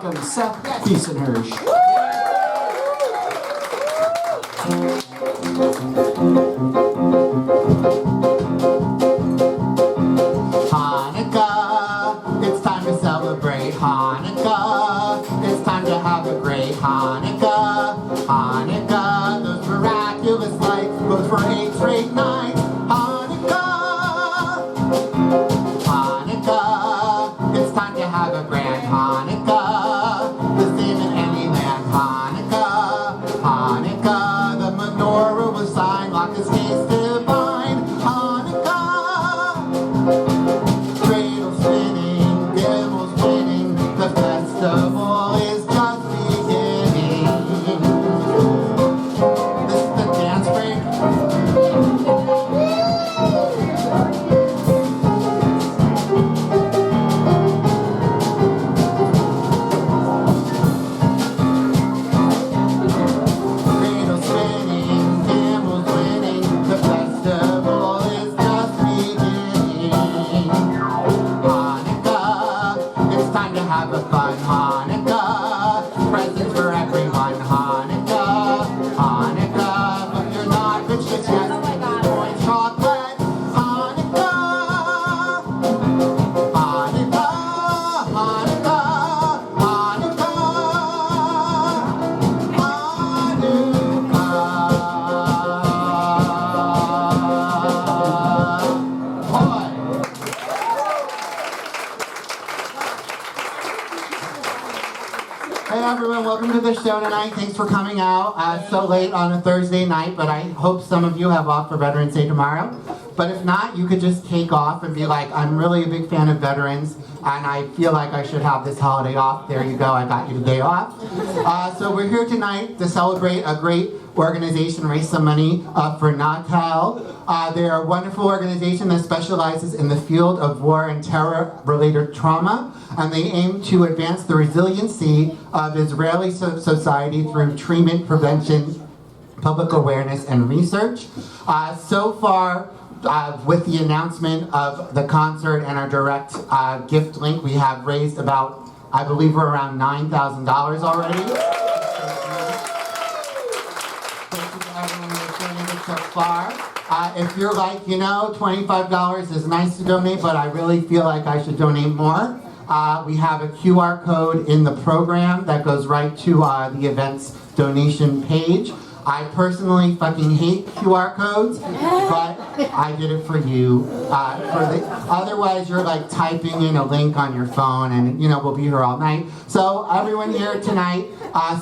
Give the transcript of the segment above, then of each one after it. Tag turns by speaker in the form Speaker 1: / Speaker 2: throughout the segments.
Speaker 1: welcome Seth Bisen-Hersh.
Speaker 2: Hanukkah, it's time to celebrate Hanukkah. It's time to have a great Hanukkah. Hanukkah, those miraculous lights goes for 8 straight nights. Hanukkah, Hanukkah, it's time to have a grand Hanukkah. The same in any land. Hanukkah, Hanukkah, the menorah was signed, like his face divine. Hanukkah, cradle spinning, gimbals spinning, the festival is just beginning. This is the dance break. Cradle spinning, gimbals spinning, the festival is just beginning. Hanukkah, it's time to have a fun Hanukkah. Presents for everyone. Hanukkah, Hanukkah, but you're not rich just yet. Boy, chocolate. Hanukkah, Hanukkah, Hanukkah, Hanukkah, Hanukkah. Hey everyone, welcome to the show tonight. Thanks for coming out so late on a Thursday night, but I hope some of you have off for Veterans Day tomorrow. But if not, you could just take off and be like, I'm really a big fan of veterans, and I feel like I should have this holiday off. There you go, I got you the day off. So we're here tonight to celebrate a great organization, raise some money for NATAL. They're a wonderful organization that specializes in the field of war and terror-related trauma, and they aim to advance the resiliency of Israeli society through treatment, prevention, public awareness, and research. So far, with the announcement of the concert and our direct gift link, we have raised about, I believe we're around $9,000 already. Thank you to everyone who's donated so far. If you're like, $25 is nice to donate, but I really feel like I should donate more, we have a QR code in the program that goes right to the event's donation page. I personally fucking hate QR codes, but I did it for you. Otherwise, you're like typing in a link on your phone, and we'll be here all night. So everyone here tonight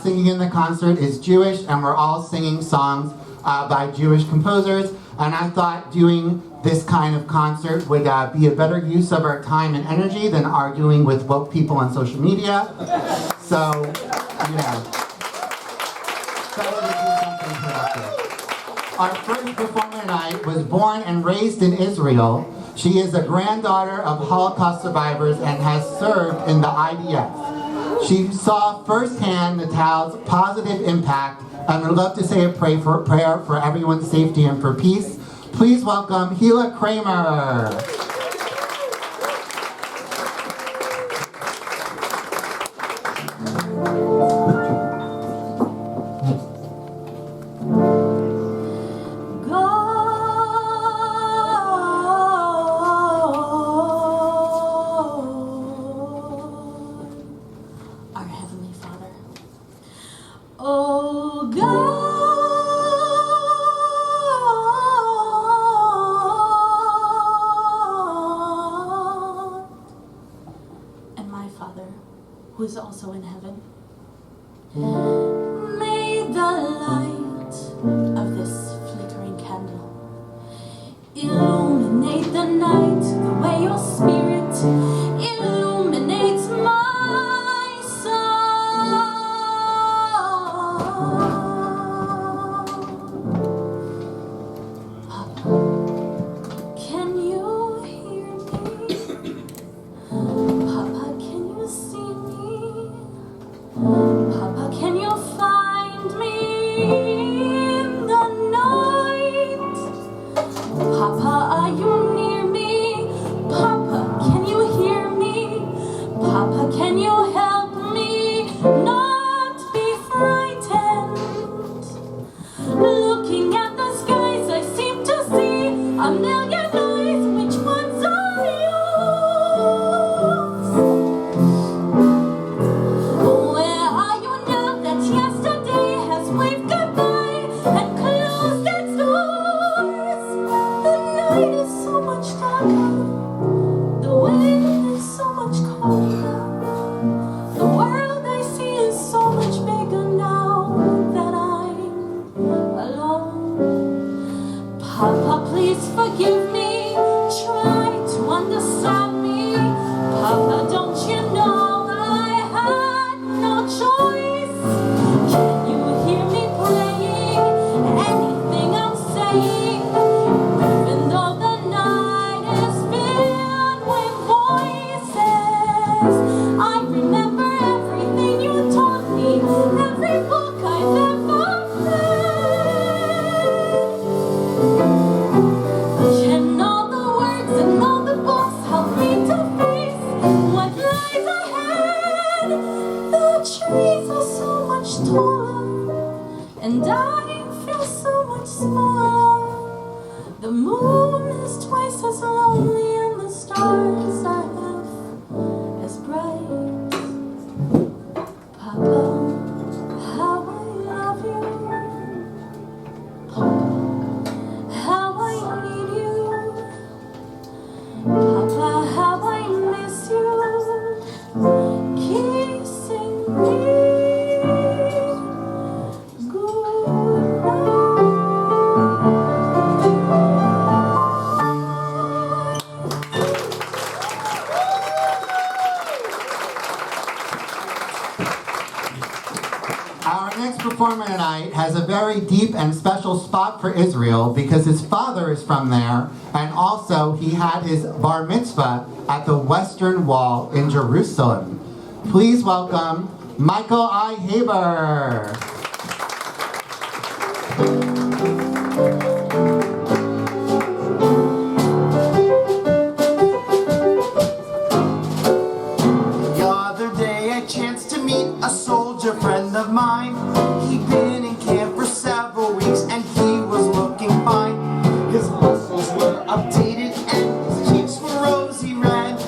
Speaker 2: singing in the concert is Jewish, and we're all singing songs by Jewish composers. And I thought doing this kind of concert would be a better use of our time and energy than arguing with woke people on social media. So, better to do something productive. Our first performer tonight was born and raised in Israel. She is a granddaughter of Holocaust survivors and has served in the IDF. She saw firsthand NATAL's positive impact and would love to say a prayer for everyone's safety and for peace. Please welcome Hila Kremer.
Speaker 3: Who is also in heaven. May the light of this flickering candle illuminate the night the way your spirit illuminates my soul. Papa, can you hear me? Papa, can you see me? Papa, can you find me in the night? Papa, are you near me? Papa, trees are so much taller, and I feel so much smaller. The moon is twice as lonely, and the stars are half as bright. Papa, how I love you. Papa, how I need you. Papa, how I miss you. Kissing me goodnight.
Speaker 2: Our next performer tonight has a very deep and special spot for Israel because his father is from there, and also he had his bar mitzvah at the Western Wall in Jerusalem. Please welcome Michael I. Haber.
Speaker 4: The other day I chanced to meet a soldier friend of mine. He'd been in camp for several weeks and he was looking fine. His muscles were updated and his cheeks were rosy red.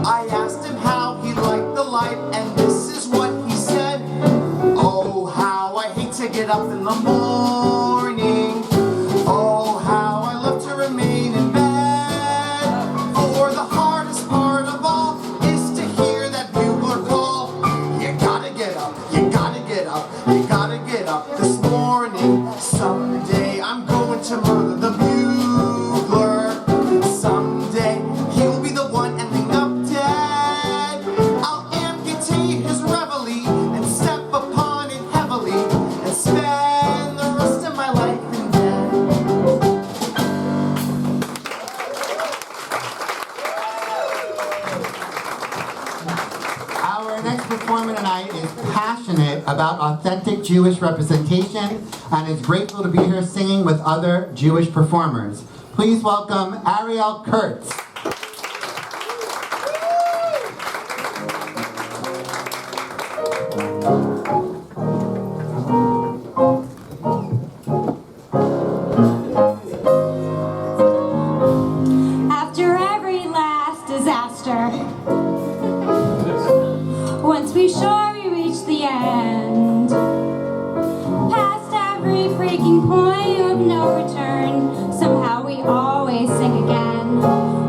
Speaker 4: I asked him how he liked the life and this is what he said. Oh, how I hate to get up in the morning. Oh, how I love to remain in bed. For the hardest part of all is to hear that bugler call. You gotta get up, you gotta get up, you gotta get up this morning. Someday I'm going to murder the bugler. Someday he'll be the one ending up dead. I'll amputate his reveille and step upon it heavily and spend the rest of my life in bed.
Speaker 2: Our next performer tonight is passionate about authentic Jewish representation and is grateful to be here singing with other Jewish performers. Please welcome Ariel Kurtz.
Speaker 3: After every last disaster, once we sure we reach the end, past every breaking point of no return, somehow we always sing again.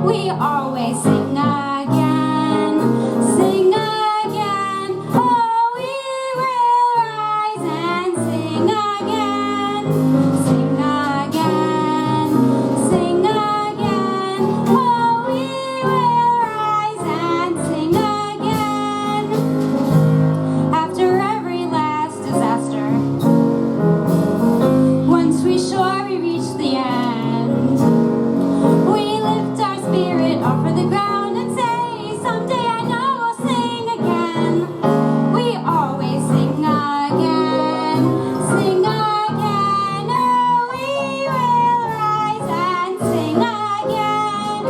Speaker 3: We always sing again, sing again. Oh, we will rise and sing again, sing again, sing again. Oh, we will rise and sing again. After every last disaster, once we sure we reach the end, we lift our spirit off of the ground and say, someday I know we'll sing again. We always sing again, sing again. Oh, we will rise and sing again.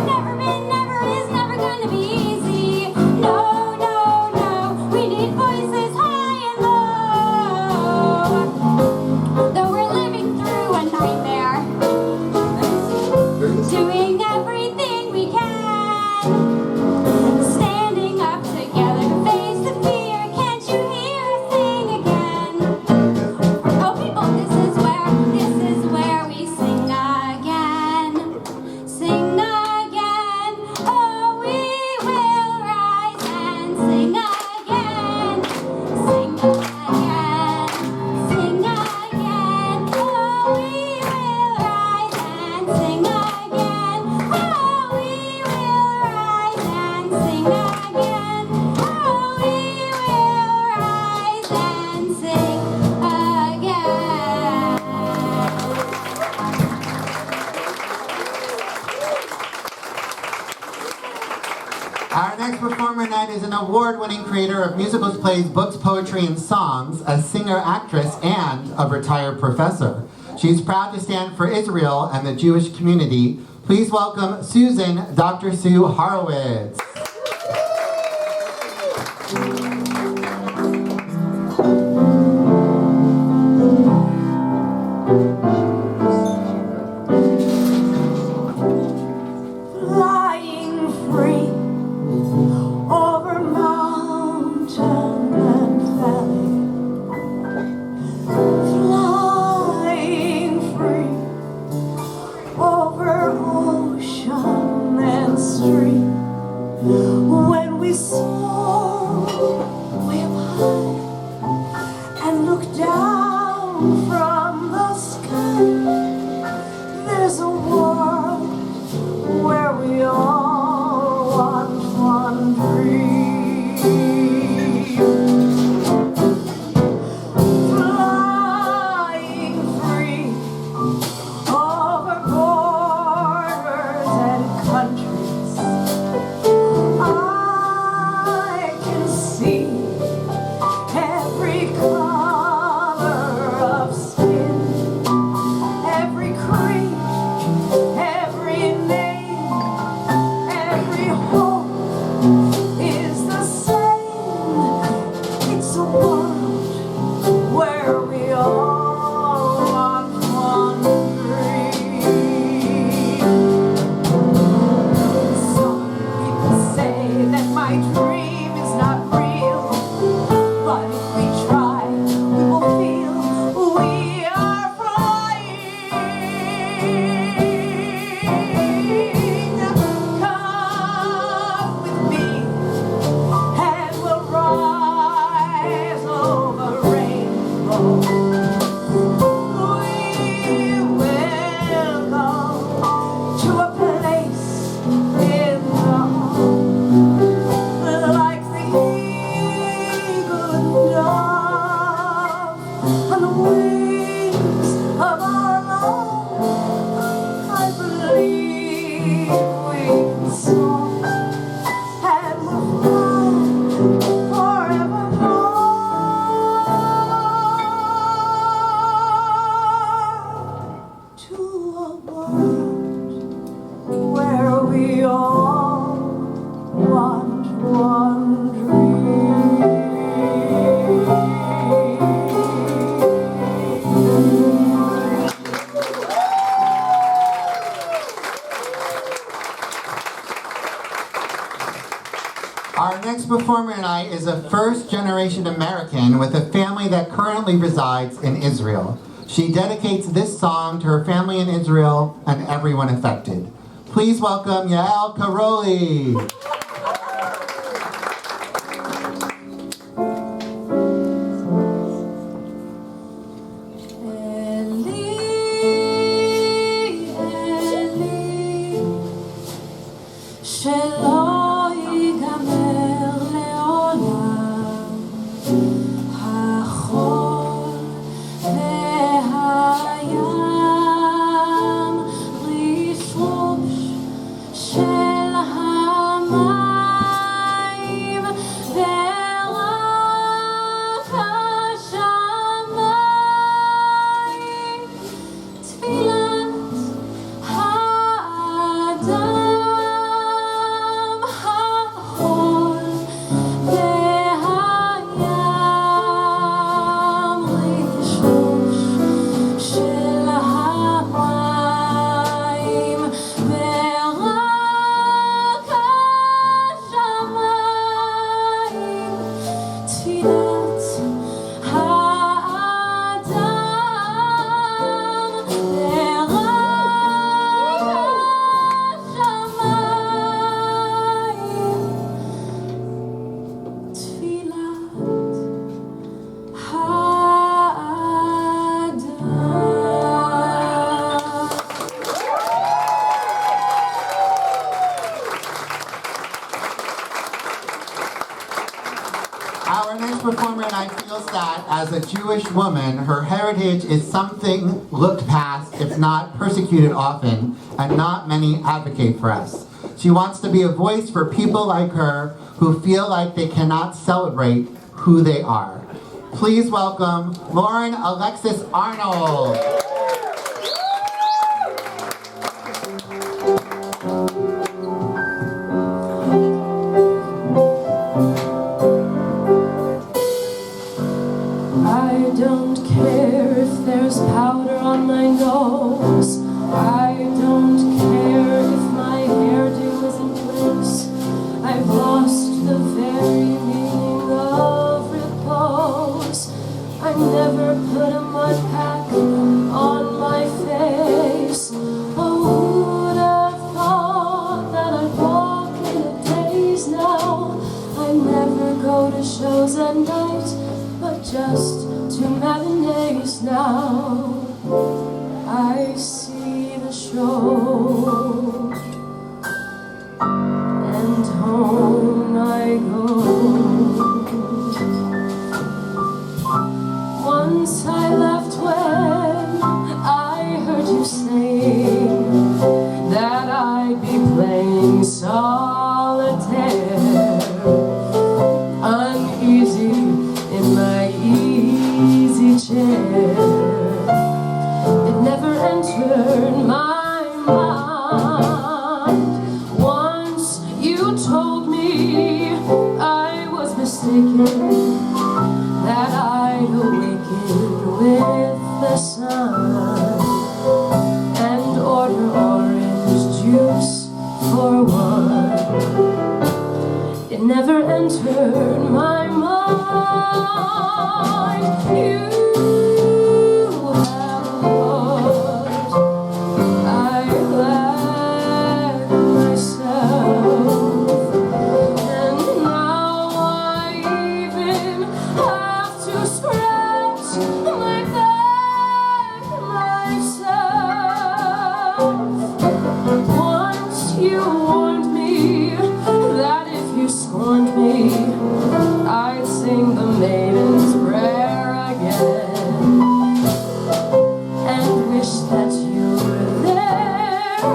Speaker 3: Never been, never is, never gonna be easy. No, no, no. We need voices high and low. Though we're living through a nightmare, doing everything we can, standing up together to face the fear. Can't you hear us sing again? Oh, people, this is where we sing again, sing again. Oh, we will rise and sing again, sing again, sing again. Oh, we will rise and sing again. Oh, we will rise and sing again. Oh, we will rise and sing again.
Speaker 2: Our next performer tonight is an award-winning creator of musicals, plays, books, poetry, and songs, a singer, actress, and a retired professor. She's proud to stand for Israel and the Jewish community. Please welcome Susan, Dr. Sue Horowitz.
Speaker 5: world where we all want one dream. Some people say that my dream is not real, but if we try, we will feel we are flying. Come with me and we'll rise over rainbow. We will go to a place in the like the eagle dove on the wings of our love. I believe we can soar and we'll fly forevermore to a world where we all want one dream.
Speaker 2: Our next performer tonight is a first-generation American with a family that currently resides in Israel. She dedicates this song to her family in Israel and everyone affected. Please welcome Yael Karoly.
Speaker 5: שלא ייגמר לעולם החול והים, רשרוש של המים ורק השמיים, תפילת האדם.
Speaker 2: Our next performer tonight feels that, as a Jewish woman, her heritage is something looked past, if not persecuted often, and not many advocate for us. She wants to be a voice for people like her who feel like they cannot celebrate who they are. Please welcome Lauren Alexis Arnold.
Speaker 5: I don't care if there's powder on my nose. I don't care if my hairdo isn't loose. I've lost the very meaning of repose. I never put a mud pack on my face. Oh, who would have thought that I'd walk in a daze now? I never go to shows at night, but just to matinees now. I see the show, and home I go. Once I left when I heard you saying that I'd be playing solitaire, uneasy in my easy chair. It never entered my mind. Once you told me never entered my mind. You have what I lack myself, and now I even have to scratch my back myself. Once you warned me that if you scorned me, I'd sing the maiden's prayer again, and wish that you were there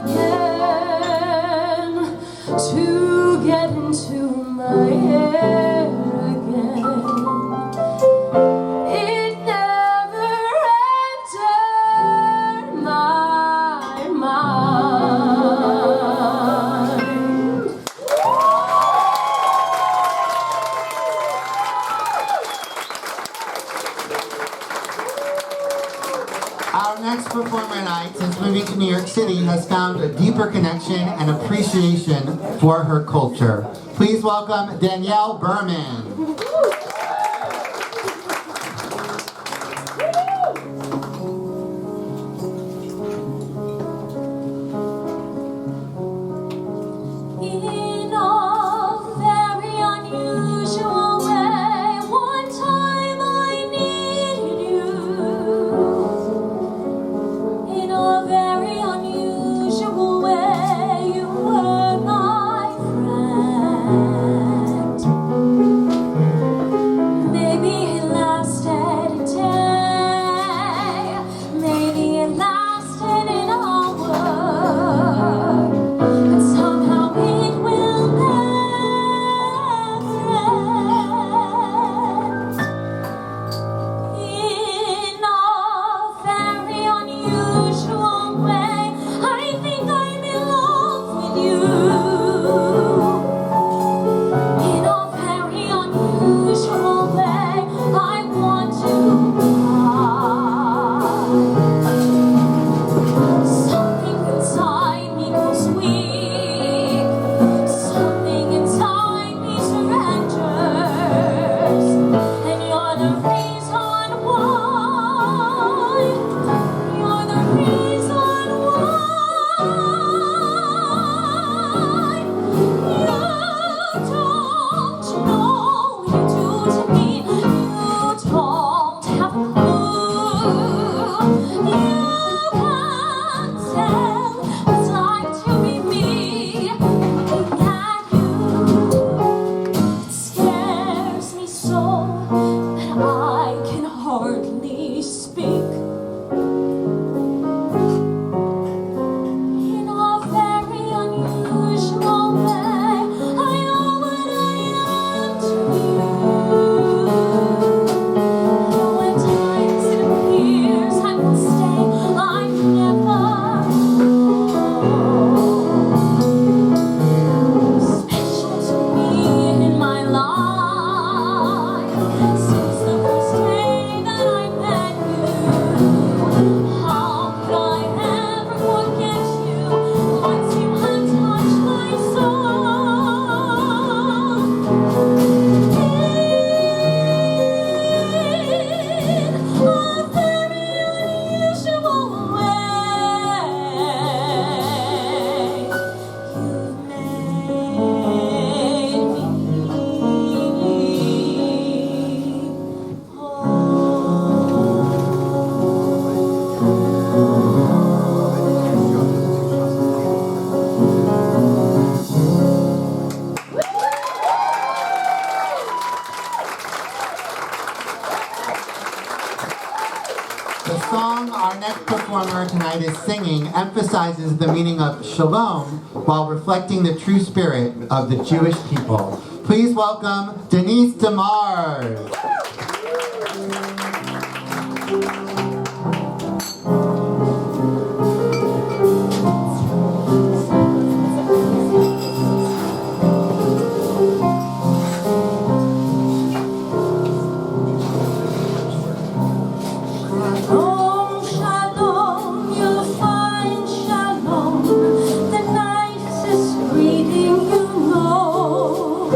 Speaker 5: again, to get into my head again. It never entered my mind.
Speaker 2: Our next performer tonight, since moving to New York City, has found a deeper connection and appreciation for her culture. Please welcome Danielle Burman.
Speaker 3: In a very unusual way, one time I needed you. In a very unusual way, you were my friend. Maybe it lasted a day, maybe it lasted an hour, but somehow it will never end. In a very unusual way, I think I'm in love with you. In a very unusual way, I want to cry. Something inside me goes weak. Something inside me surrenders. And you're the reason why. You're the reason why. You don't know what you do to me. You don't have a clue. You can't tell what it's like to be me. Looking at you, it scares me so that I can hardly speak. In a very unusual way, I owe what I am to you. Though at times it appears I will stay, I'm never special to me in my life. Since the first day that I met you, how could I ever forget you once you had touched my soul? In a very unusual way, you've
Speaker 2: The song our next performer tonight is singing emphasizes the meaning of shalom while reflecting the true spirit of the Jewish people. Please welcome Denise DeMars.
Speaker 3: Shalom, shalom, you'll find shalom, the nicest greeting you know.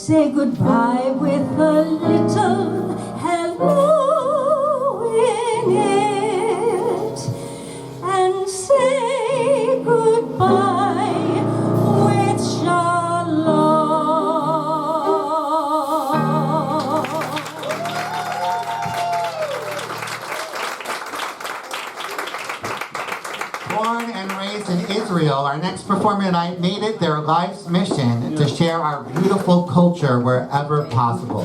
Speaker 3: say goodbye with a little hello in it, and say goodbye with shalom.
Speaker 2: Born and raised in Israel, our next performer tonight made it their life's mission to share our beautiful culture wherever possible.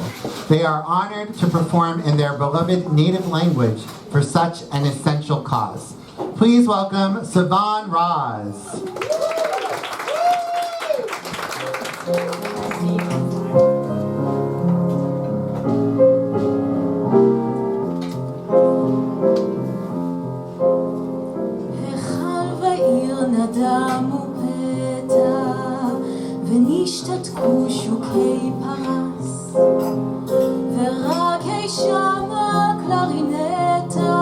Speaker 2: They are honored to perform in their beloved native language for such an essential cause. Please welcome Sivan Raz.
Speaker 5: נדמו פתע ונשתתקו שוקי פרס ורק אי שם הקלרינטה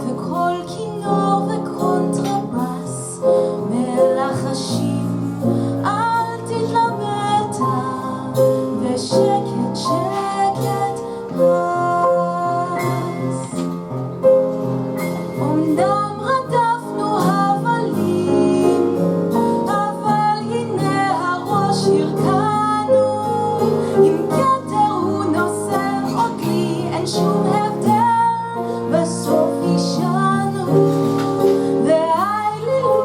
Speaker 5: וכל כינור וקונטרבס מלחשים אל תתלמטה ושקט שקט אז אומנם רדפנו הבלים אבל הנה הראש הרכנו עם כתר הוא נושא אותי אין שום הבדל בסוף ישנו והיילילו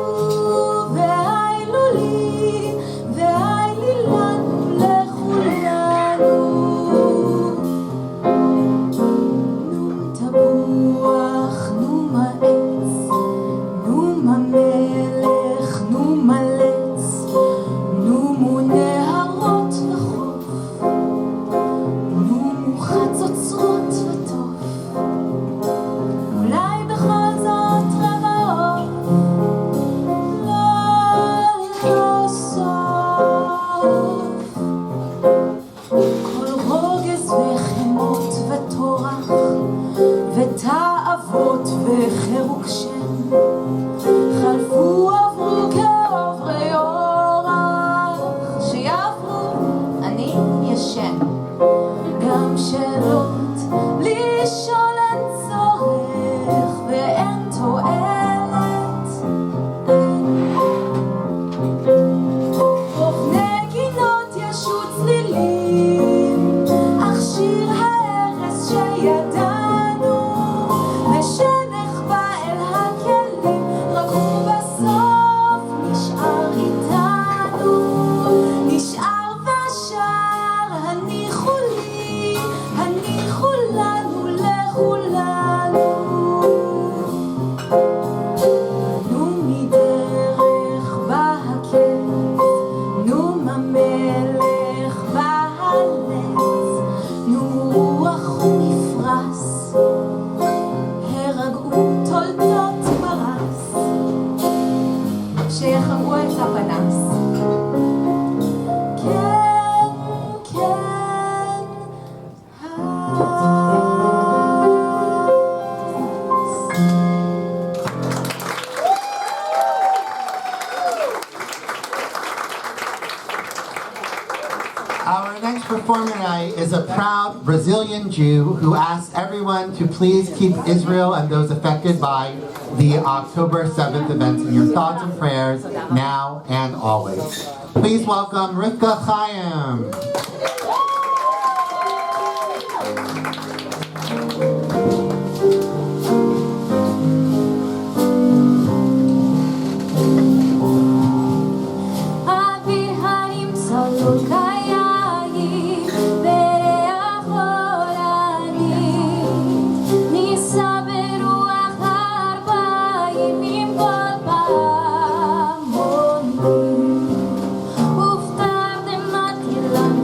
Speaker 5: והיילולי והיילילנו לכולנו נו תפוח נו מעץ נו ממלך נו מלץ נו מונהרות וחוף נו מוחץ אוצרות וטוב אולי בכל זאת רבע אור לא סוף כל רוגז וחמות וטורח ותאוות וחירוק שם חלפו עברו כעוברי אורח שיעברו אני ישן גם שאלות לשאול אין צורך ואין תועלת רוב נגינות ישו צלילים אך שיר ההרס שידענו ושנחבא אל הכלים רק הוא בסוף נשאר איתנו נשאר ושר הניחו לי הניחו לנו לכולנו נו מדרך בהקץ נו ממלך בהלץ נו רוח ומפרס הרגעו תולדות פרס שיחברו את הפנס כן כן
Speaker 2: Our next performer tonight is a proud Brazilian Jew who asks everyone to please keep Israel and those affected by the October 7th events in your thoughts and prayers now and always. Please welcome Rivka Chaim.
Speaker 3: אבי הנמצא לו קיים בריח עולנית נישא ברוח ארבעים עם כל פעמונים ופטרתם עתיד להם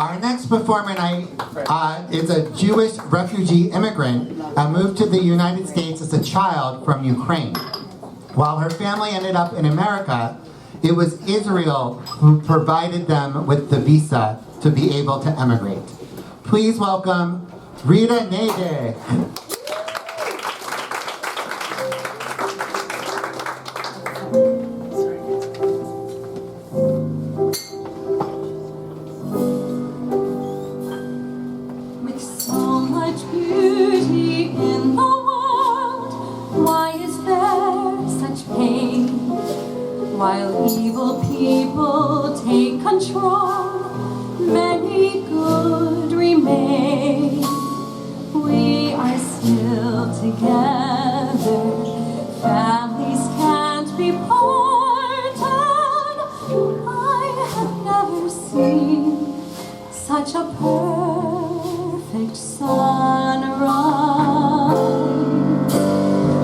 Speaker 2: Our next performer tonight is a Jewish refugee immigrant moved to the United States as a child from Ukraine. While her family ended up in America, it was Israel who provided them with the visa to be able to emigrate. Please welcome Rita Nede.
Speaker 5: While evil people take control, many good remain. We are still together, families can't be parted. I have never seen such a perfect sunrise.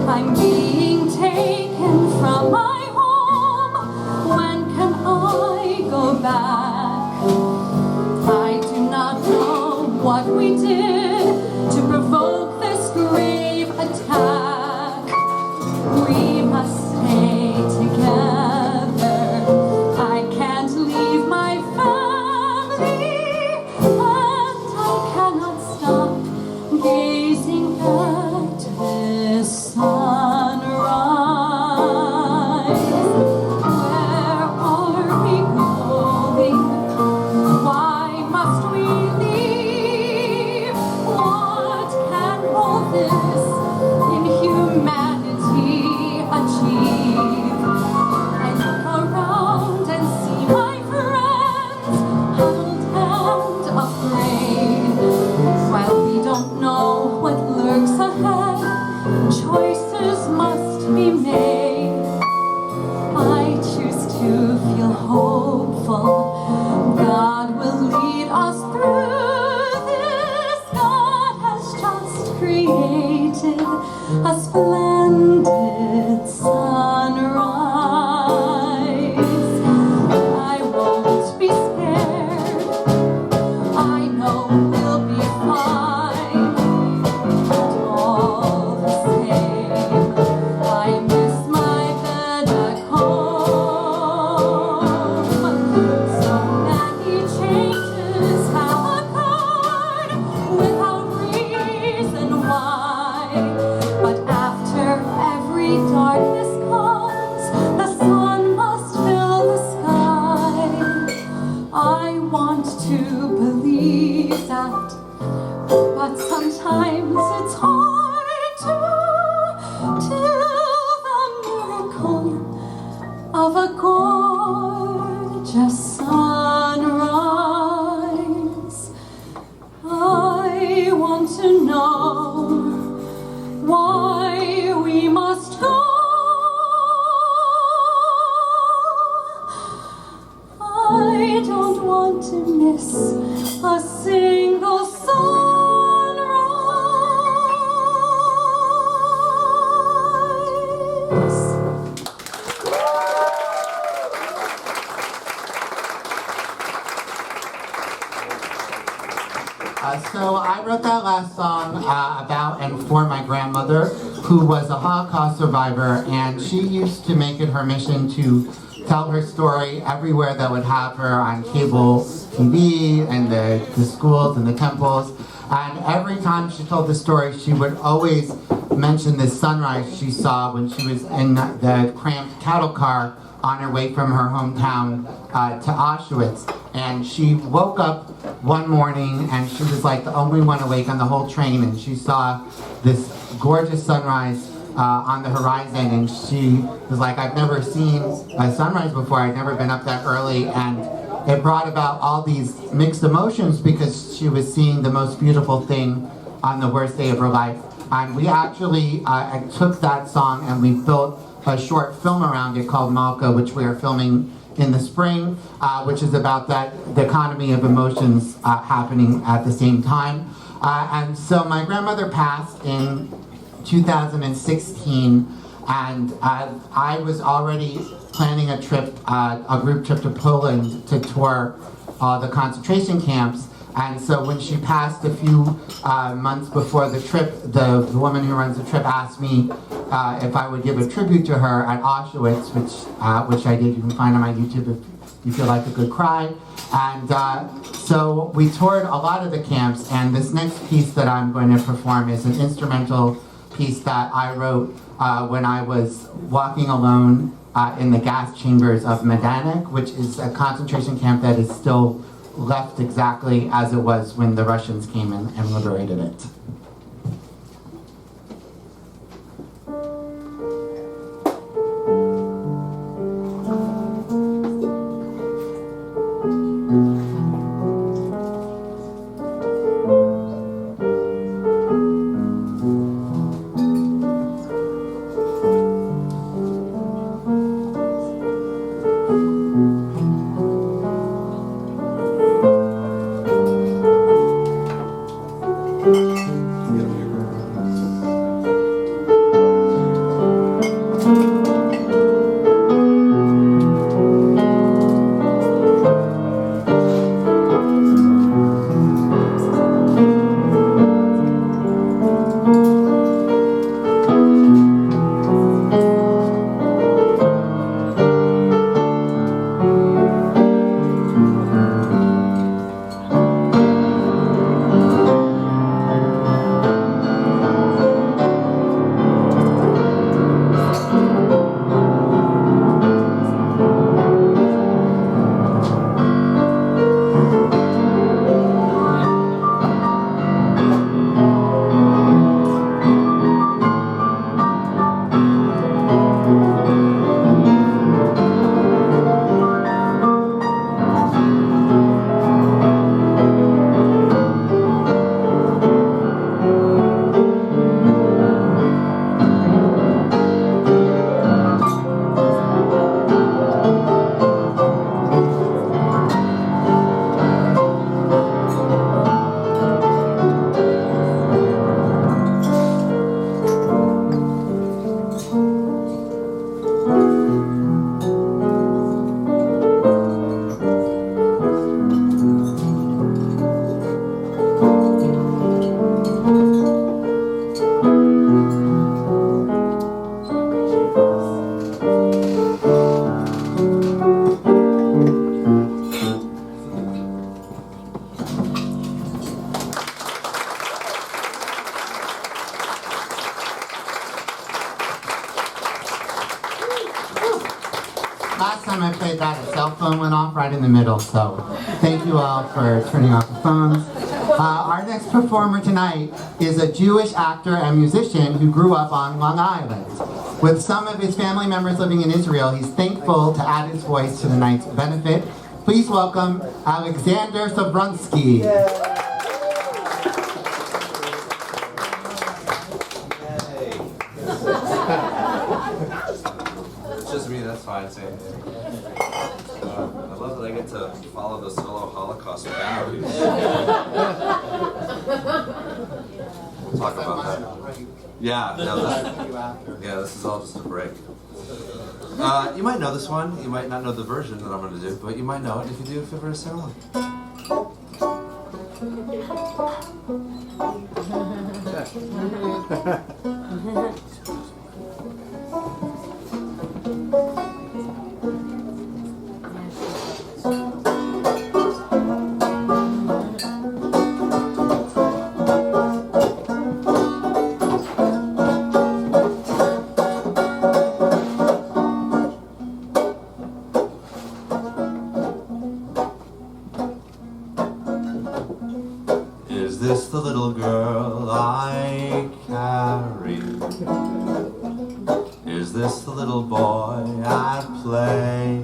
Speaker 5: I'm being taken from my back. I do not know what we did to provoke this grave attack. We must stay together. I can't leave my family, and I cannot stop gazing at this sunrise. Where are we going? Why must we leave? What can all this inhumanity achieve? I look around and see my friends huddled and afraid. While we don't know what lurks ahead, choices must be made. I choose to feel hopeful. God will lead us through this. God has just created a splendid sunrise. I won't be scared. I know we'll be fine. But all the same, I miss my bed at home. So many changes have occurred without reason why. But after every darkness comes, the sun must fill the sky. I want to believe that, but sometimes it's hard to till the miracle of a gorgeous sunrise. I want to know why we must go. I don't want to miss a single sunrise.
Speaker 2: So I wrote that last song about and for my grandmother, who was a Holocaust survivor, and she used to make it her mission to tell her story everywhere that would have her on cable TV and the schools and the temples. And every time she told the story, she would always mention this sunrise she saw when she was in the cramped cattle car on her way from her hometown to Auschwitz. And she woke up one morning and she was like the only one awake on the whole train, and she saw this gorgeous sunrise on the horizon, and she was like, I've never seen a sunrise before, I'd never been up that early, and it brought about all these mixed emotions because she was seeing the most beautiful thing on the worst day of her life. And we actually took that song and we built a short film around it called Malka, which we are filming in the spring, which is about the economy of emotions happening at the same time. And so my grandmother passed in 2016, and I was already planning a trip, a group trip to Poland to tour the concentration camps. And so when she passed a few months before the trip, the woman who runs the trip asked me if I would give a tribute to her at Auschwitz, which I did. You can find on my YouTube if you feel like a good cry. And so we toured a lot of the camps, and this next piece that I'm going to perform is an instrumental piece that I wrote when I was walking alone in the gas chambers of Majdanek, which is a concentration camp that is still left exactly as it was when the Russians came in and liberated it. Last time I played that, a cell phone went off right in the middle, so thank you all for turning off the phones. Our next performer tonight is a Jewish actor and musician who grew up on Long Island. With some of his family members living in Israel, he's thankful to add his voice to the night's benefit. Please welcome Alexander Sobronsky.
Speaker 6: It's just me, that's fine. Same. I love that I get to follow the solo Holocaust families. We'll talk about that. Yeah, this is all just a break. You might know this one. You might not know the version that I'm going to do, but you might know it if you do. Feel free to sing along. Is this the little girl I carry? Is this the little boy I play?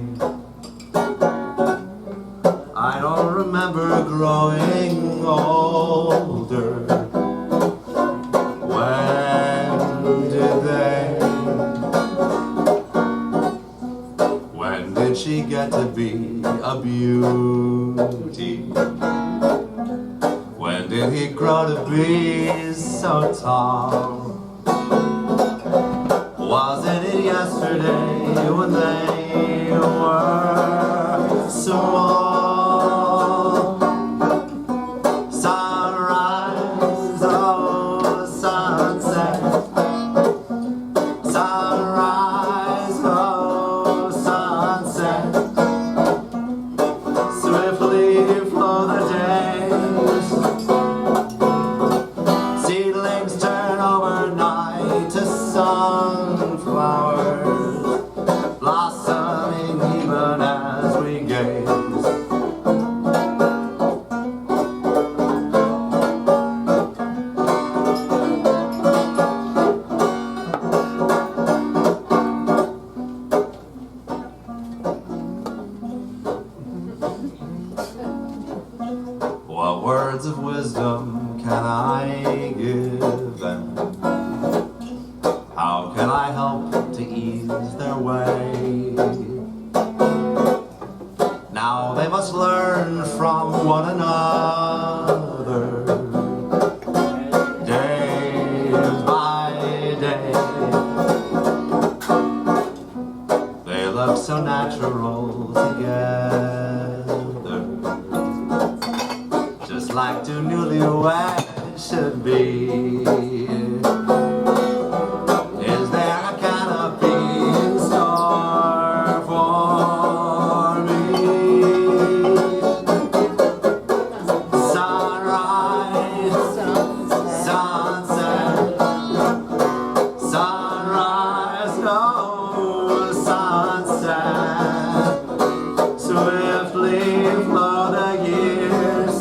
Speaker 6: I don't remember growing older. When did they? When did she get to be a beauty? When did he grow to be so tall? Wasn't it yesterday when they
Speaker 4: were small. Sunrise, oh sunset. Sunrise, oh sunset. Swiftly flow the days. Seedlings turn overnight to sunflowers, blossoming even as we gaze. What words of wisdom can I give them? How can I help to ease their way? Now they must learn from one another, day by day. They look so natural together, just like two newlyweds should be. Is there a canopy in store for me? Sunrise, sunset, sunrise, oh sunset. Swiftly flow the years,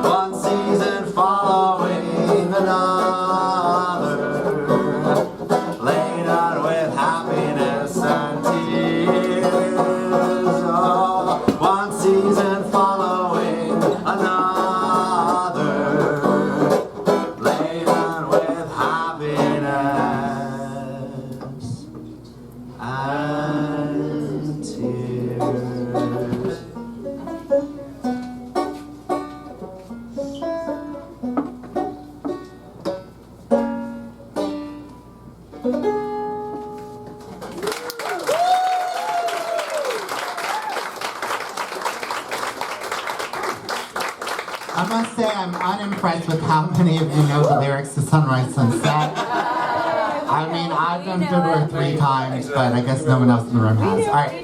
Speaker 4: one season following another, laden with happiness and tears. Oh, one season following another, laden with happiness and tears.
Speaker 2: I must say I'm unimpressed with how many of you know the lyrics to Sunrise Sunset. I mean, I've done Fiddler 3 times, but I guess no one else in the room has. All right,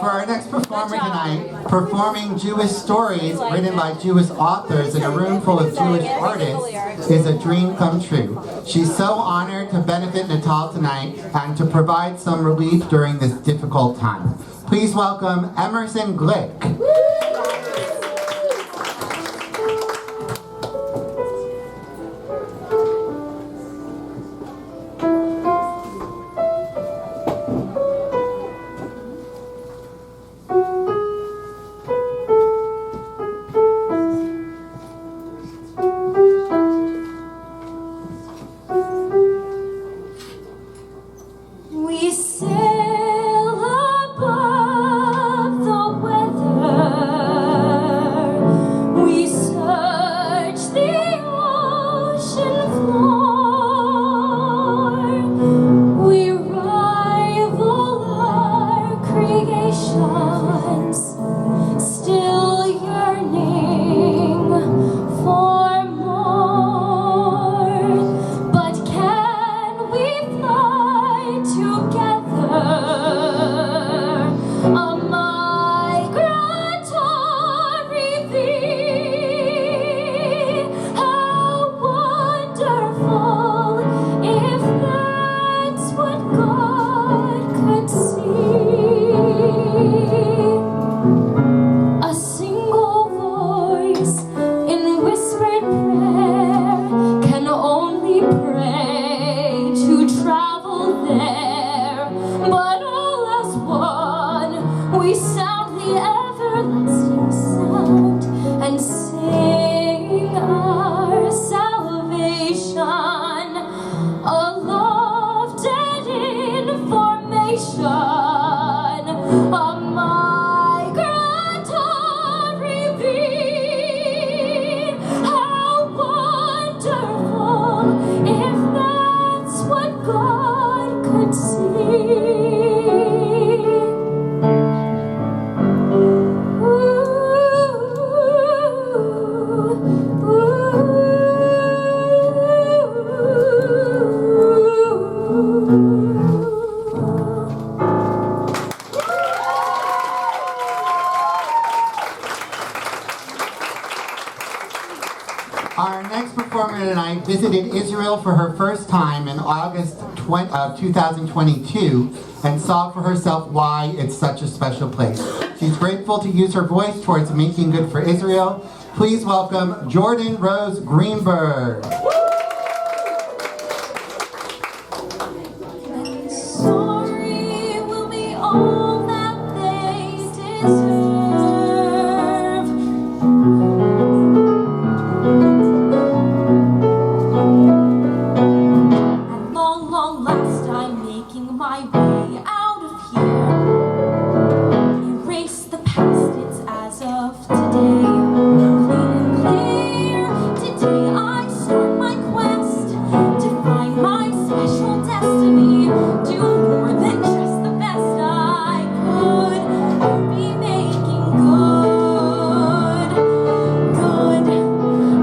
Speaker 2: for our next performer tonight, performing Jewish stories written by Jewish authors in a room full of Jewish artists is a dream come true. She's so honored to benefit Natal tonight and to provide some relief during this difficult time. Please welcome Emerson Glick.
Speaker 3: We sail above the weather. We search the ocean floor. We rival our creations, still yearning for more. But can we fly together, a migratory bee? How wonderful if that's what God could see. A single
Speaker 2: Our next performer tonight visited Israel for her first time in August of 2022 and saw for herself why it's such a special place. She's grateful to use her voice towards making good for Israel. Please welcome Jordan Rose Greenberg.
Speaker 3: Sorry will be all that they deserve. At long, long last, I'm making my way out of here. Erase the past, it's as of today. Clean and clear, today I start my quest to find my special destiny. Do more than just the best I could. Be making good.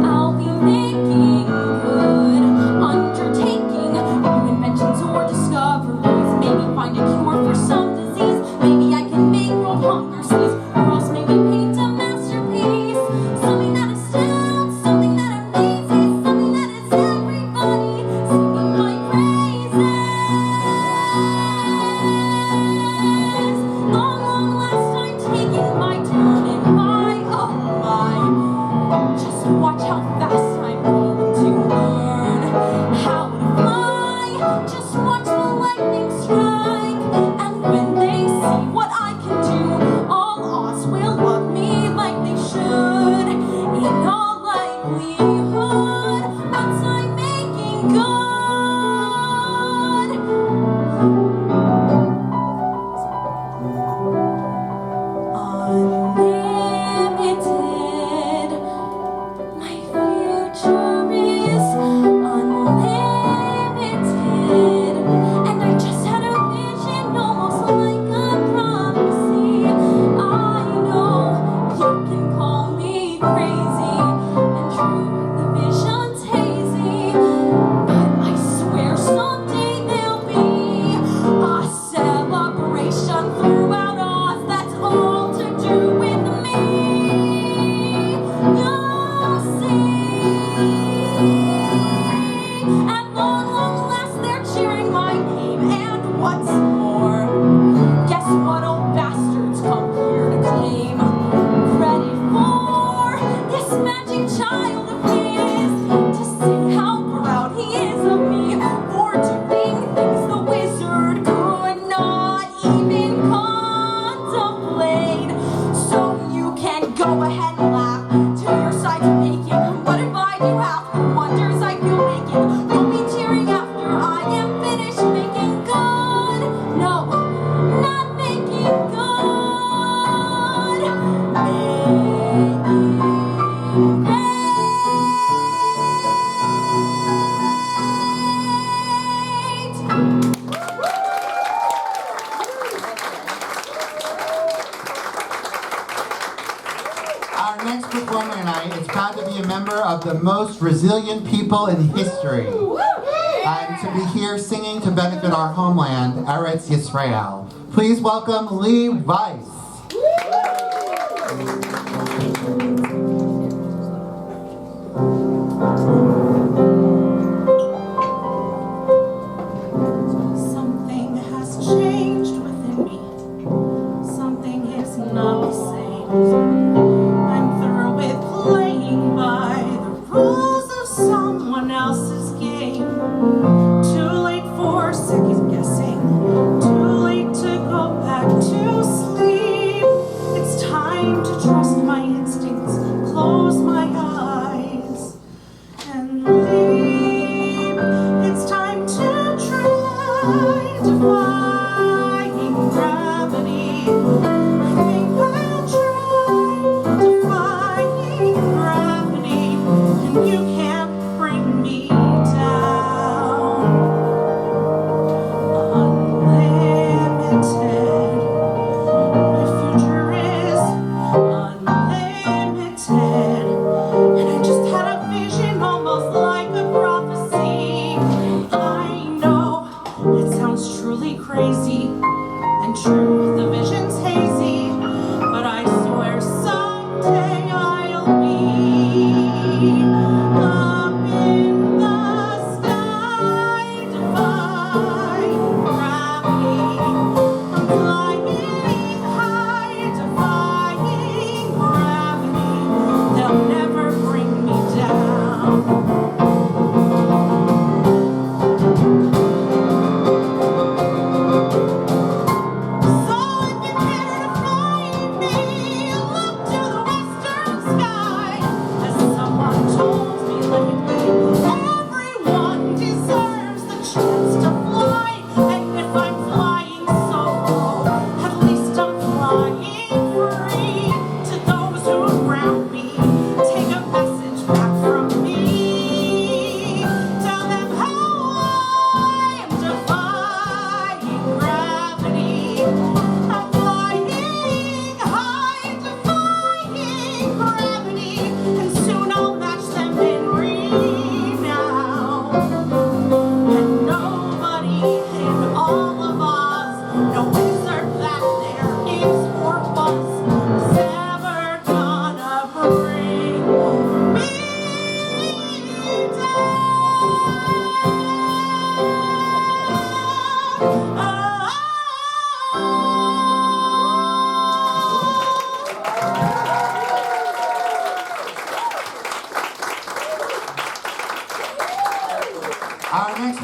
Speaker 3: I'll be making good. Undertaking new inventions or discoveries. Maybe find a cure for some disease. Maybe I can make world hunger cease. Or else maybe paint a masterpiece. Something that astounds, something that amazes, something that is everybody singing my praises. Long, long last, I'm taking my turn and oh my. Just watch how fast I'm going to learn how to fly. Just watch the lightning strike. And when they see what I can do, all odds will love me like they should. In all likelihood, once I'm making good. Unlimited. My future is unlimited. And I just had a vision, almost like a prophecy. I know you can call me crazy, and true, the vision's hazy. But I swear someday there'll be a celebration throughout Oz that's all to do with me. You'll see. At long, long last, they're cheering my name. And what's more, guess what old bastards come here to claim credit for this magic child of his, to say how proud he is of me for doing things the wizard could not even contemplate. So you can go ahead and laugh till your sides are aching. But if I do half the wonders I feel making, you'll be cheering after I am finished making good. No, not making good. Making great.
Speaker 2: Our next performer tonight is proud to be a member of the most resilient people in history. And to be here singing to benefit our homeland, Eretz Yisrael. Please welcome Lee Weiss.
Speaker 7: Something has changed within me. Something is not the same. I'm through with playing by the rules of someone else's game. Too late for second guessing. Too late to go back to sleep.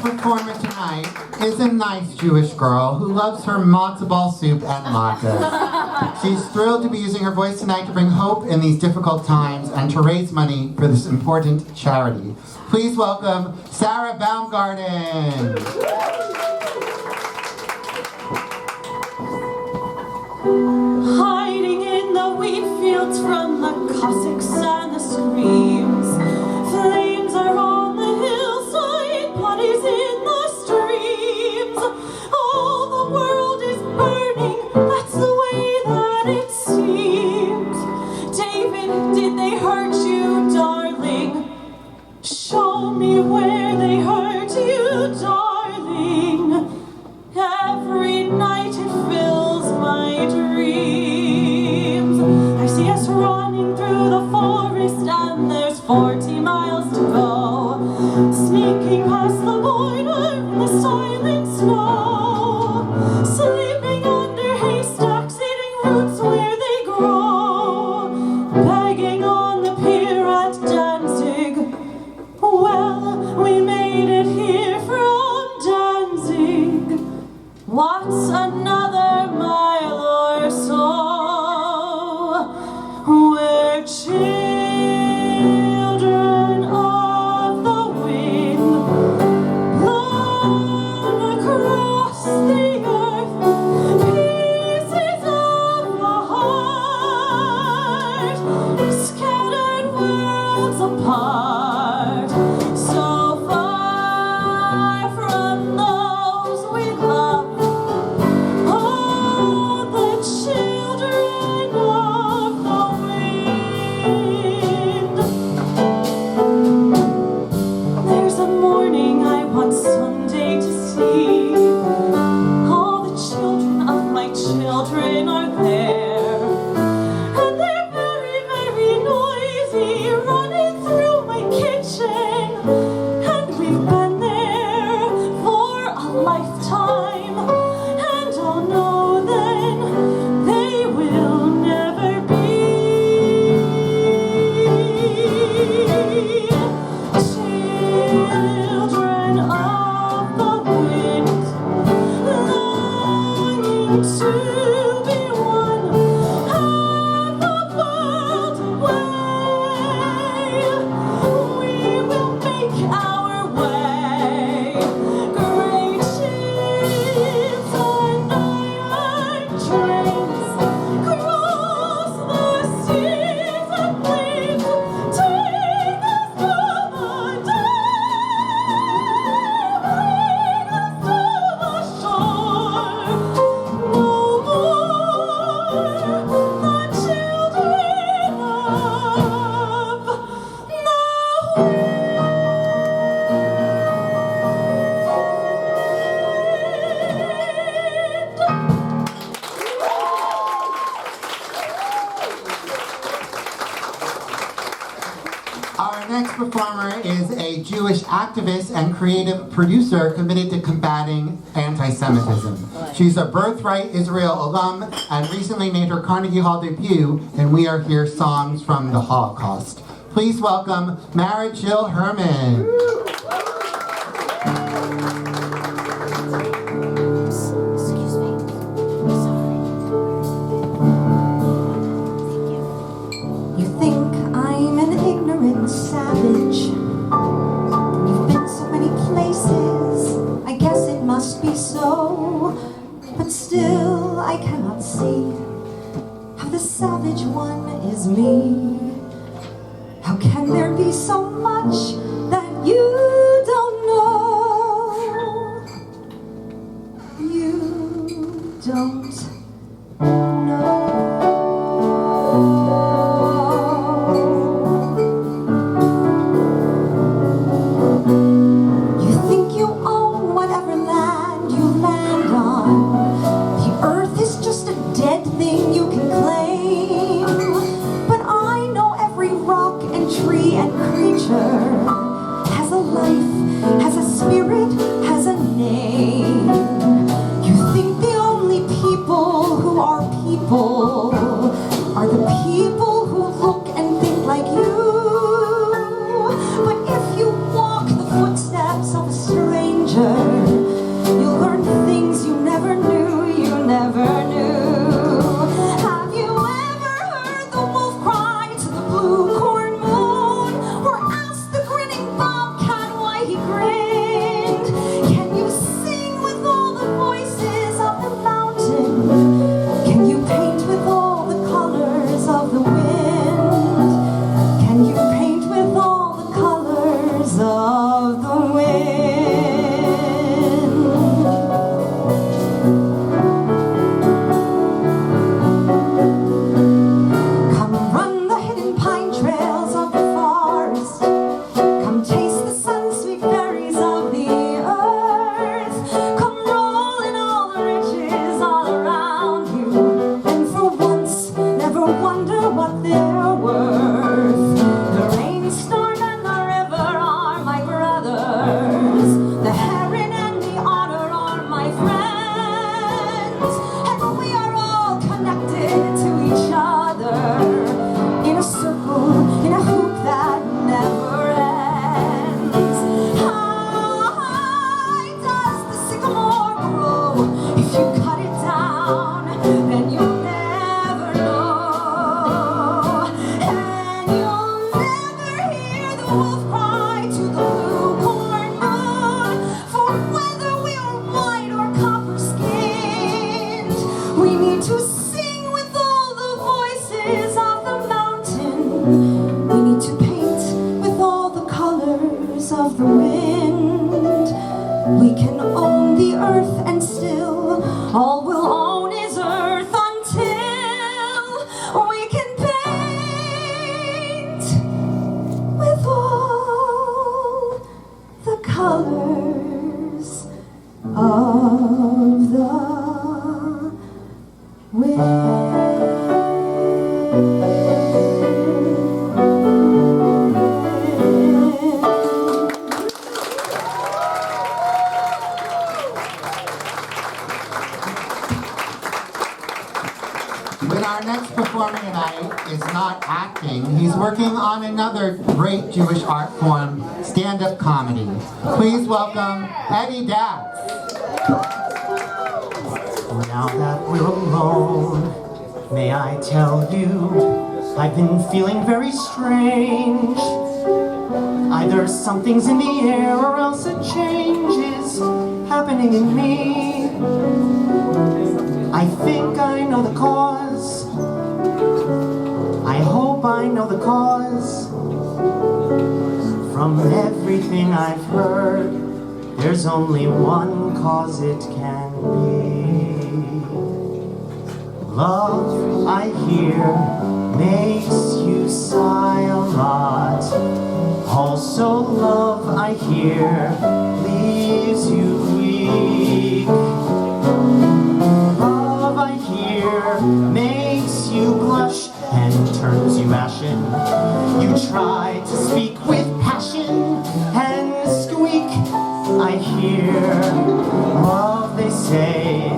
Speaker 2: performer tonight is a nice Jewish girl who loves her matzo ball soup and latkes. She's thrilled to be using her voice tonight to bring hope in these difficult times and to raise money for this important charity. Please welcome Sarah Baumgarten.
Speaker 7: Hiding in the wheat fields from the Cossacks and the screams. Flames are on the hillside, bodies in the streams. All the world is burning, that's the way that it seems. David, did they hurt you, darling? Show me where they hurt you, darling. Every night it fills my dreams. I see us running through the forest and there's 40 miles to go. Sneaking past the border in the silent snow. Sleeping under haystacks, eating roots where they grow. Begging on the pier at Danzig. Well, we made it here from Danzig. What's another mile or so? We're children of the wind, blown across the earth, pieces of the heart, scattered worlds apart, so far from those we love. Oh, the children of the wind. There's a morning I want someday to see. All the children of my children are there. And they're very, very noisy, running through my kitchen. And we've been there for a lifetime. And I'll know then they will never be. Children of the wind, longing to be one, have the world away. We will make our way. Great ships and iron trains cross the seas of flames, take us to the day, bring us to the shore. No more the children of the
Speaker 2: Our next performer is a Jewish activist and creative producer committed to combating anti-Semitism. She's a Birthright Israel alum and recently made her Carnegie Hall debut in We Are Here Songs from the Holocaust. Please welcome Mara Jill Herman.
Speaker 3: Excuse me. Sorry.
Speaker 8: You think I'm an ignorant savage. You've been so many places, I guess it must be so. But still, I cannot see how the savage one is me. How can there be so much that you don't know? You don't know. You think you own whatever land you land on. The earth is just a dead thing you can claim. But I know every rock and tree and creature. wolf cry to the blue corn moon. For whether we are white or copper skinned, we need to sing with all the voices of the mountain. We need to paint with all the colors of the wind. We can own the earth and still all we'll own is earth until we can paint with all the colors of the wind.
Speaker 2: But our next performer tonight is not acting. He's working on another great Jewish art form, stand-up comedy. Please welcome Eddie Datz.
Speaker 4: Now that we're alone, may I tell you, I've been feeling very strange. Either something's in the air or else a change is happening in me. I think I know the cause. I hope I know the cause. From everything I've heard, there's only one cause it can be. Love, I hear, makes you sigh a lot. Also love, I hear, leaves you weak. Love, I hear, makes you blush and turns you ashen. You try to speak with passion and squeak. I hear, love, they say,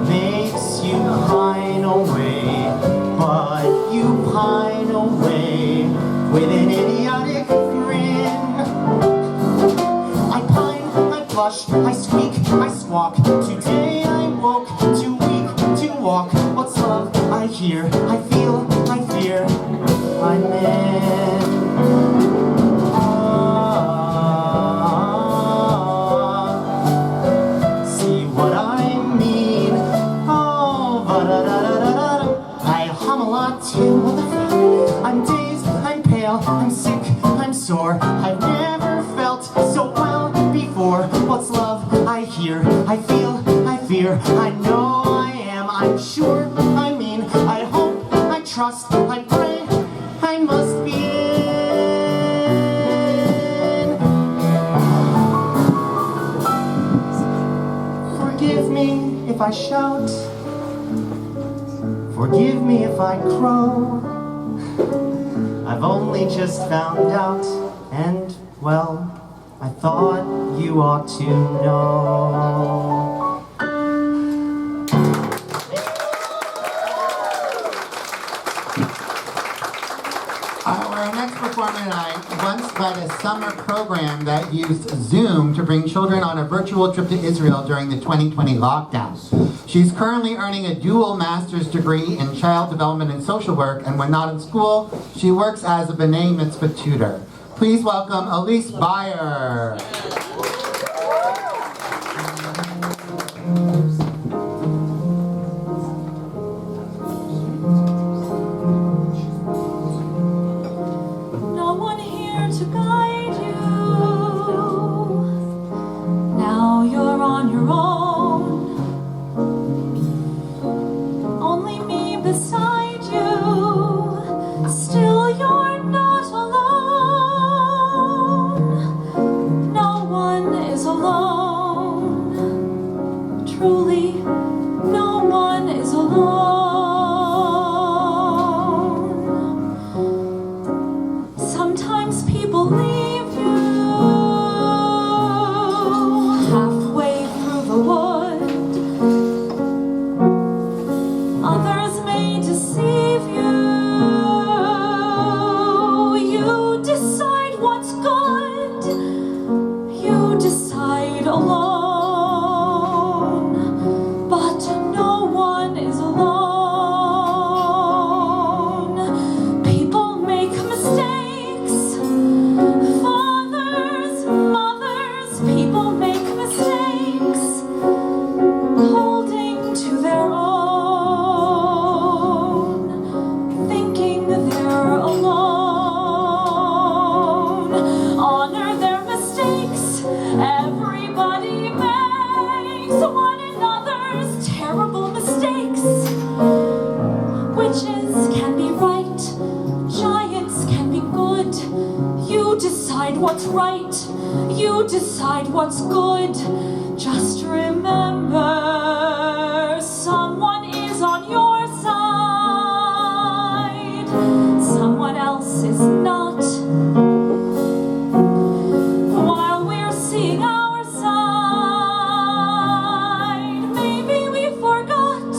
Speaker 4: makes you pine away. But you pine away with an idiotic grin. I pine, I blush, I squeak, I squawk. Today I'm woke, too weak to walk. What's love? I hear, I feel, I fear. I'm in. See what I mean? Oh, ba-da-da-da-da-da. I hum a lot too. I'm dazed, I'm pale, I'm sick, I'm sore. I've never felt so well before. What's love? I hear, I feel, I fear. I know I am, I'm sure, I mean, I hope, I trust, I pray, I must be in. Forgive me if I shout. Forgive me if I crow. I've only just found out, and, well, I thought you ought to know.
Speaker 2: Our next performer tonight once led a summer program that used Zoom to bring children on a virtual trip to Israel during the 2020 lockdown. She's currently earning a dual master's degree in child development and social work, and when not in school, she works as a B'nai Mitzvah tutor. Please welcome Elyse Beyer.
Speaker 5: No one here to guide you. Now you're on your own. Only me beside you. Still you're not alone. No one is alone. Truly, no one is alone. Sometimes people leave you. good. You decide what's right. You decide what's good. Just remember, someone is on your side. Someone else is not. While we're seeing our side, maybe we forgot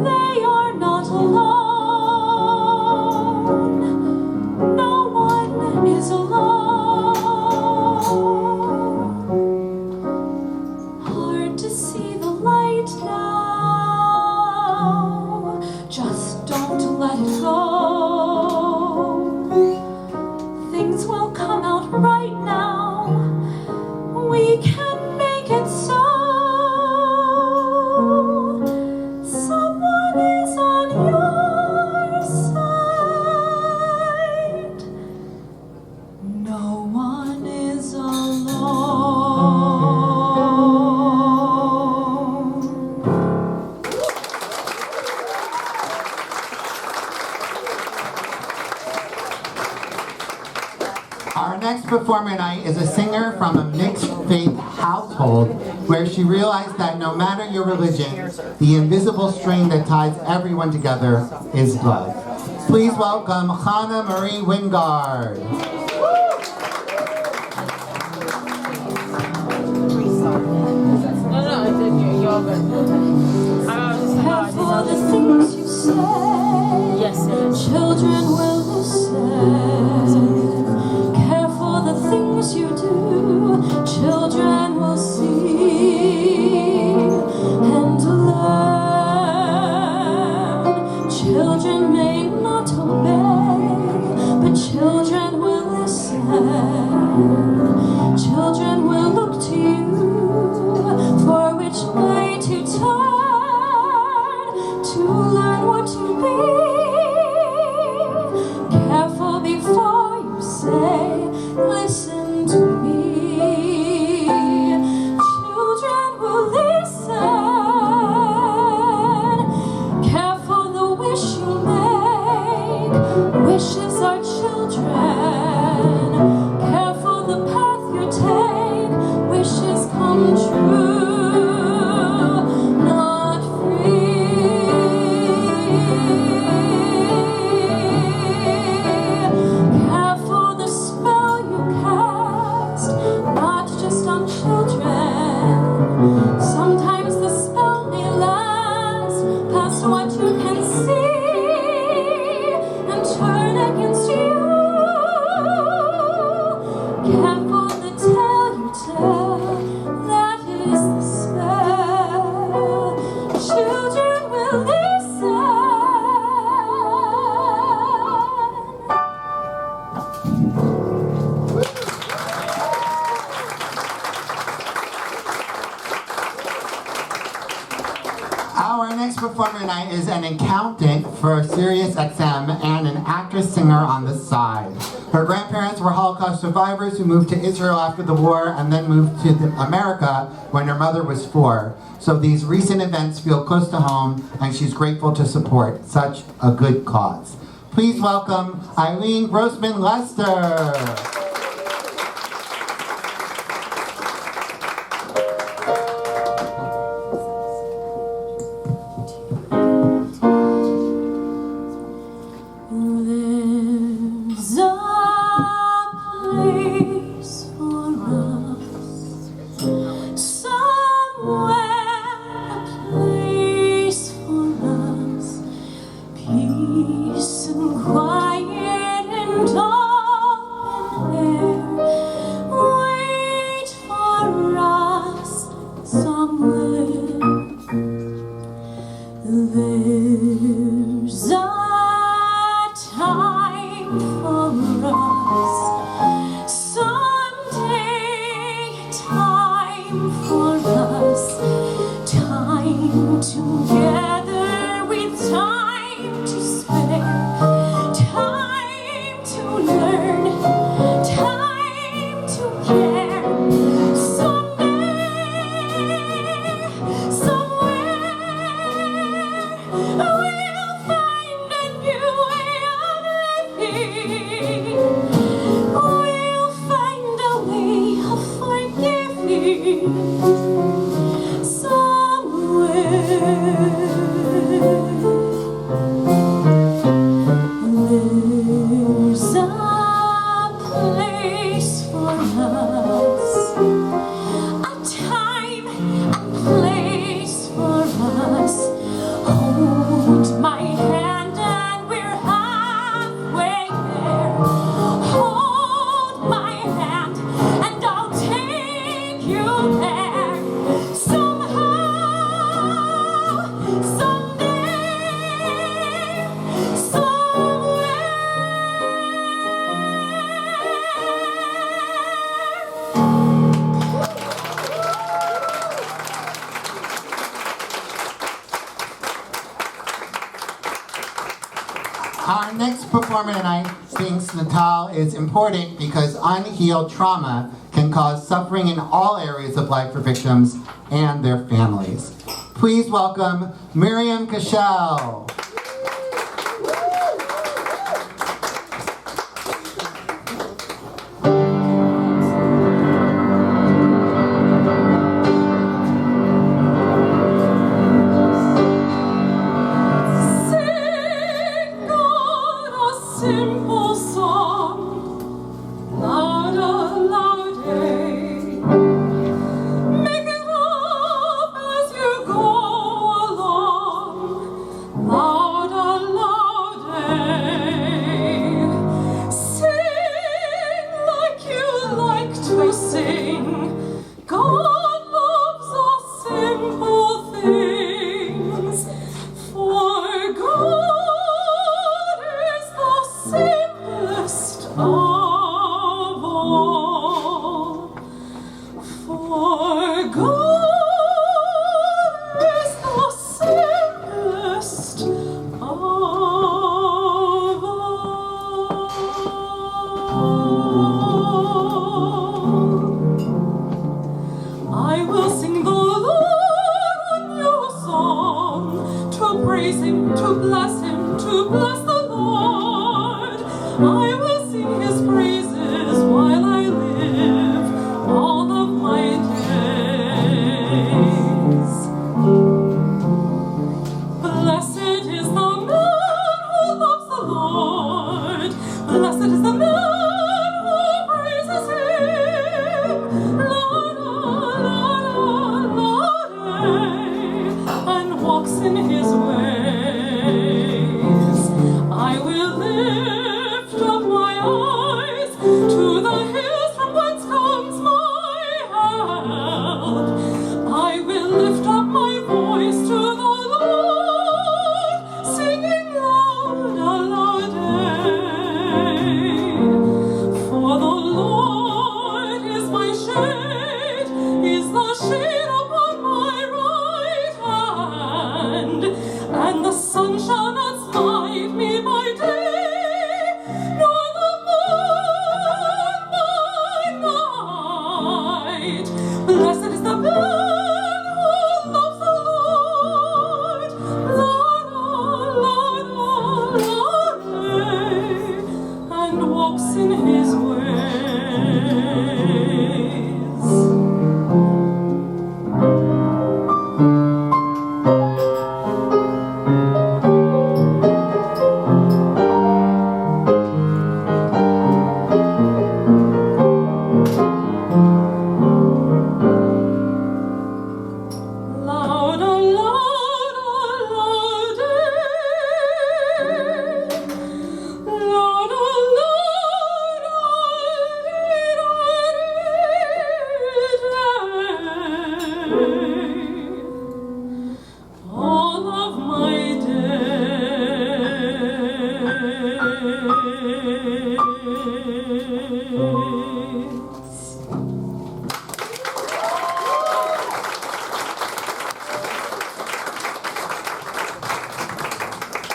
Speaker 5: they are not alone. No one is alone. Hard to see the light now. Just don't let it go. Things will come out right now. We can make it so. Someone is on your side. No one is alone.
Speaker 2: Our next performer tonight is a singer from a mixed faith household where she realized that no matter your religion, the invisible string that ties everyone together is love. Please welcome Hannah Marie Wingard.
Speaker 5: Careful the things you say.
Speaker 9: Yes,
Speaker 5: Children will listen. Careful the things you do. Children will see and learn. Children may not obey, but children will listen. Children will look to you for which way to turn, to learn what to be. Careful before you say, listen to me. Children will listen. Careful the wish you make. Wishes are children. Careful the path you take. Wishes come true, not free. Careful the spell you cast, not just on children. Sometimes the spell may last past what you can see and turn against you. Careful the tale you tell, that is the spell. Children will listen.
Speaker 2: Our next performer tonight is an accountant for Sirius XM and an actress-singer on the side. Her grandparents were Holocaust survivors who moved to Israel after the war and then moved to America when her mother was 4. So these recent events feel close to home, and she's grateful to support such a good cause. Please welcome Eileen Grossman-Lester.
Speaker 5: There's a place for us, somewhere a place for us, peace and quiet and open air. Wait for us somewhere. There's a time for us, someday time for us, time together with time to spare, time to learn, time to care. Someday, somewhere, we'll find a new way of living.
Speaker 2: performer tonight thinks NATAL is important because unhealed trauma can cause suffering in all areas of life for victims and their families. Please welcome Miriam Kushel.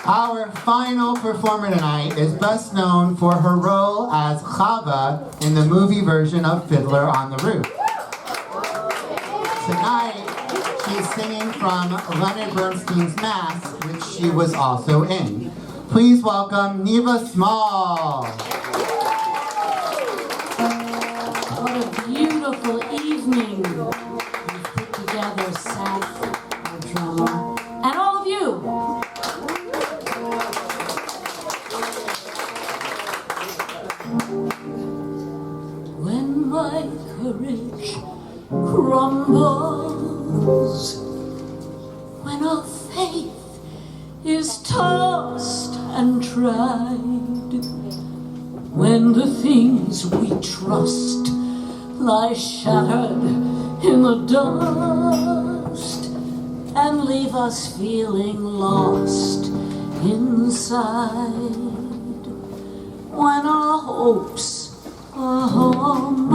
Speaker 2: Our final performer tonight is best known for her role as Chava in the movie version of Fiddler on the Roof. Tonight, she's singing from Leonard Bernstein's Mass, which she was also in. Please welcome Neva Small.
Speaker 9: What a beautiful evening you've put together, Seth, our drummer, and all of you. When my courage crumbles, when our faith is tossed and tried, when the things we trust lie shattered in the dust and leave us feeling lost inside, when our hopes are humbled,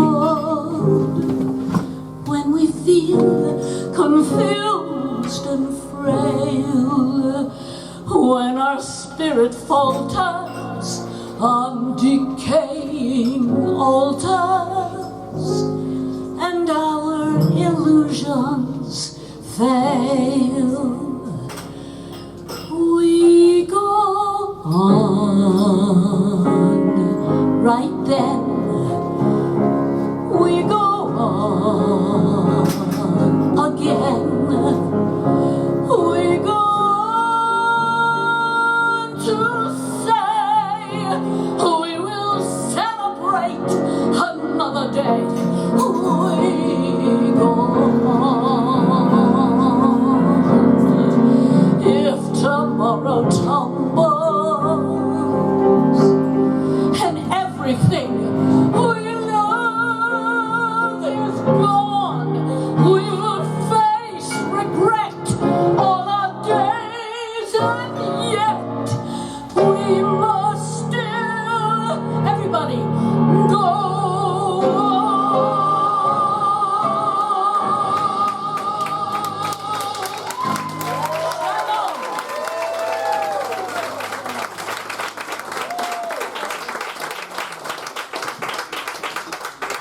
Speaker 9: when we feel confused and frail, when our spirit falters on decaying altars, and our illusions fail. We go on, right then, we go on again. We go on to say we will celebrate another day. We go on. If tomorrow tumbles and everything we love is gone, we will face regret all our days, and yet we must still, everybody, go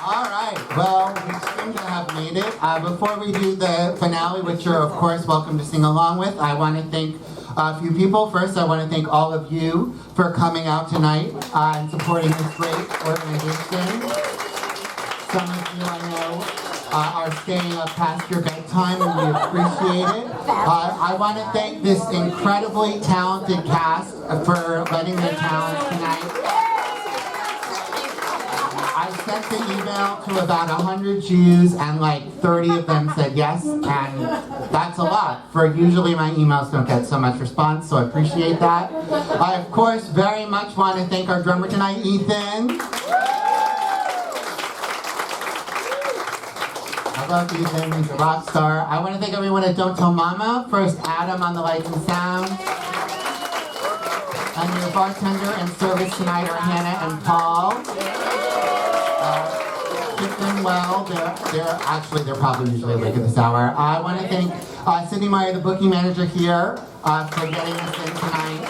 Speaker 2: All right, well, we seem to have made it. Before we do the finale, which you're of course welcome to sing along with, I want to thank a few people. First, I want to thank all of you for coming out tonight and supporting this great organization. Some of you I know are staying up past your bedtime, and we appreciate it. I want to thank this incredibly talented cast for letting their talents tonight. I sent the email to about 100 Jews, and like 30 of them said yes, and that's a lot. For usually my emails don't get so much response, so I appreciate that. I, of course, very much want to thank our drummer tonight, Ethan. I love Ethan, he's a rock star. I want to thank everyone at Don't Tell Mama. First, Adam on the lights and sound. And your bartender and service tonight are Hannah and Paul. Keep them well. They're probably usually awake at this hour. I want to thank Sydney Meyer, the booking manager here, for getting us in tonight.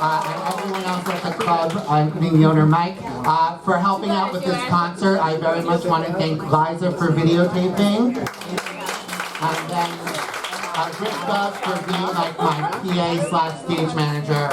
Speaker 2: And everyone else at the club, including the owner Mike, for helping out with this concert. I very much want to thank Liza for videotaping. And then Rivka for being like my PA/stage manager.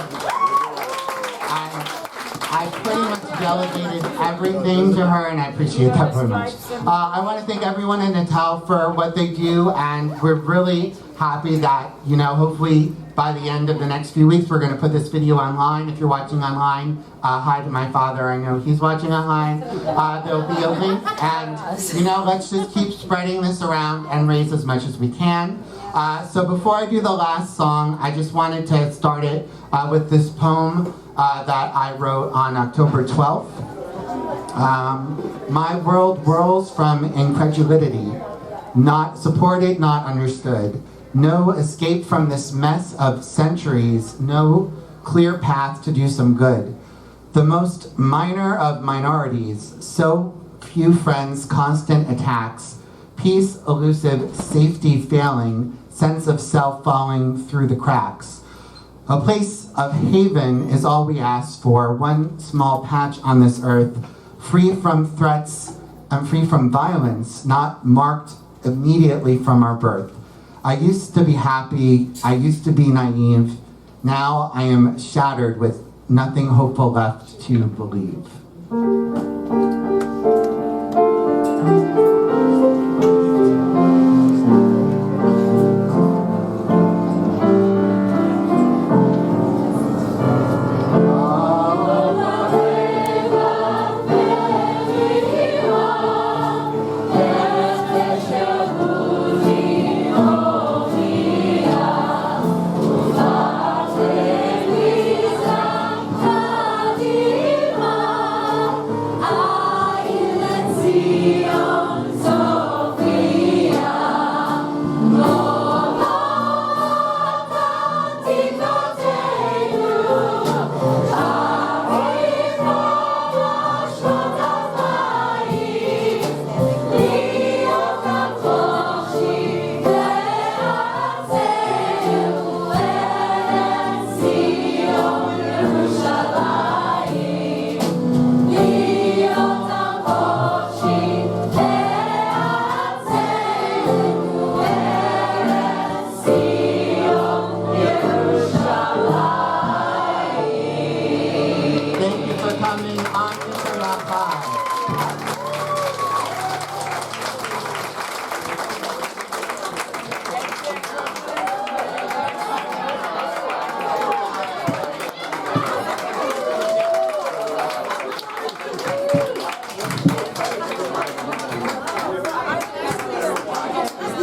Speaker 2: I pretty much delegated everything to her, and I appreciate that very much. I want to thank everyone in NATAL for what they do, and we're really happy that, you know, hopefully by the end of the next few weeks, we're going to put this video online. If you're watching online, hi to my father. I know he's watching online. There'll be a link, and, you know, let's just keep spreading this around and raise as much as we can. So before I do the last song, I just wanted to start it with this poem that I wrote on October 12th. My world whirls from incredulity, not supported, not understood. No escape from this mess of centuries, no clear path to do some good. The most minor of minorities, so few friends, constant attacks, peace elusive, safety failing, sense of self falling through the cracks. A place of haven is all we ask for, one small patch on this earth, free from threats and free from violence, not marked immediately from our birth. I used to be happy, I used to be naive. Now I am shattered with nothing hopeful left to believe.
Speaker 3: Ah
Speaker 2: Chai.